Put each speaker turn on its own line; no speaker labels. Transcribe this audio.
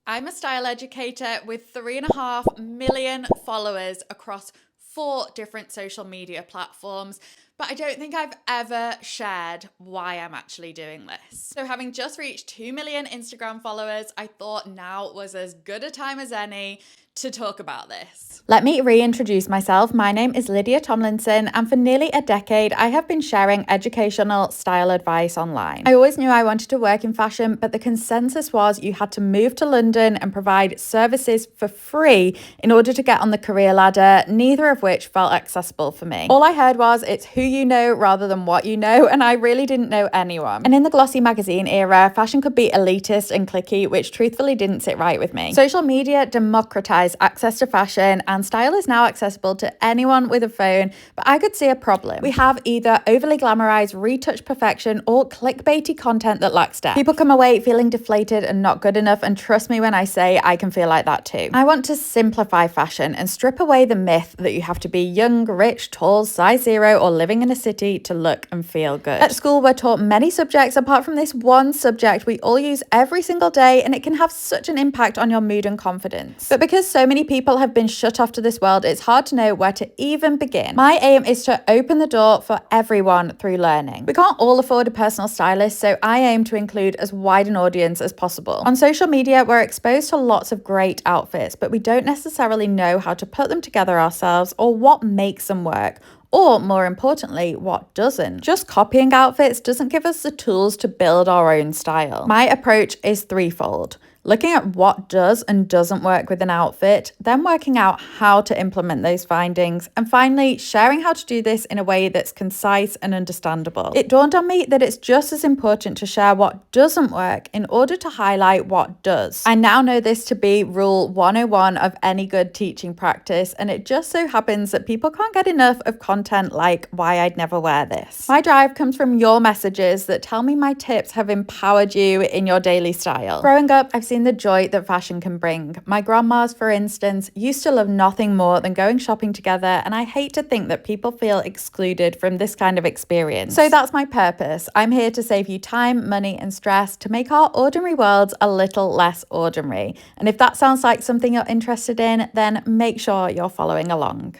I'm a style educator with 3.5 million followers across 4 different social media platforms, but I don't think I've ever shared why I'm actually doing this. So, having just reached 2 million Instagram followers, I thought now was as good a time as any to talk about this. Let me reintroduce myself. My name is Lydia Tomlinson, and for nearly a decade, I have been sharing educational style advice online. I always knew I wanted to work in fashion, but the consensus was you had to move to London and provide services for free in order to get on the career ladder, neither of which felt accessible for me. All I heard was it's who you know rather than what you know, and I really didn't know anyone. And in the glossy magazine era, fashion could be elitist and cliquey, which truthfully didn't sit right with me. Social media democratized access to fashion, and style is now accessible to anyone with a phone, but I could see a problem. We have either overly glamorized, retouched perfection or clickbaity content that lacks depth. People come away feeling deflated and not good enough, and trust me when I say I can feel like that too. I want to simplify fashion and strip away the myth that you have to be young, rich, tall, size 0, or living in a city to look and feel good. At school, we're taught many subjects apart from this one subject we all use every single day, and it can have such an impact on your mood and confidence. But because so many people have been shut off to this world, it's hard to know where to even begin. My aim is to open the door for everyone through learning. We can't all afford a personal stylist, so I aim to include as wide an audience as possible. On social media, we're exposed to lots of great outfits, but we don't necessarily know how to put them together ourselves or what makes them work. Or more importantly, what doesn't. Just copying outfits doesn't give us the tools to build our own style. My approach is threefold. Looking at what does and doesn't work with an outfit, then working out how to implement those findings, and finally sharing how to do this in a way that's concise and understandable. It dawned on me that it's just as important to share what doesn't work in order to highlight what does. I now know this to be rule 101 of any good teaching practice, and it just so happens that people can't get enough of content like why I'd never wear this. My drive comes from your messages that tell me my tips have empowered you in your daily style. Growing up, I've seen the joy that fashion can bring. My grandmas, for instance, used to love nothing more than going shopping together, and I hate to think that people feel excluded from this kind of experience. So that's my purpose. I'm here to save you time, money, and stress to make our ordinary worlds a little less ordinary. And if that sounds like something you're interested in, then make sure you're following along.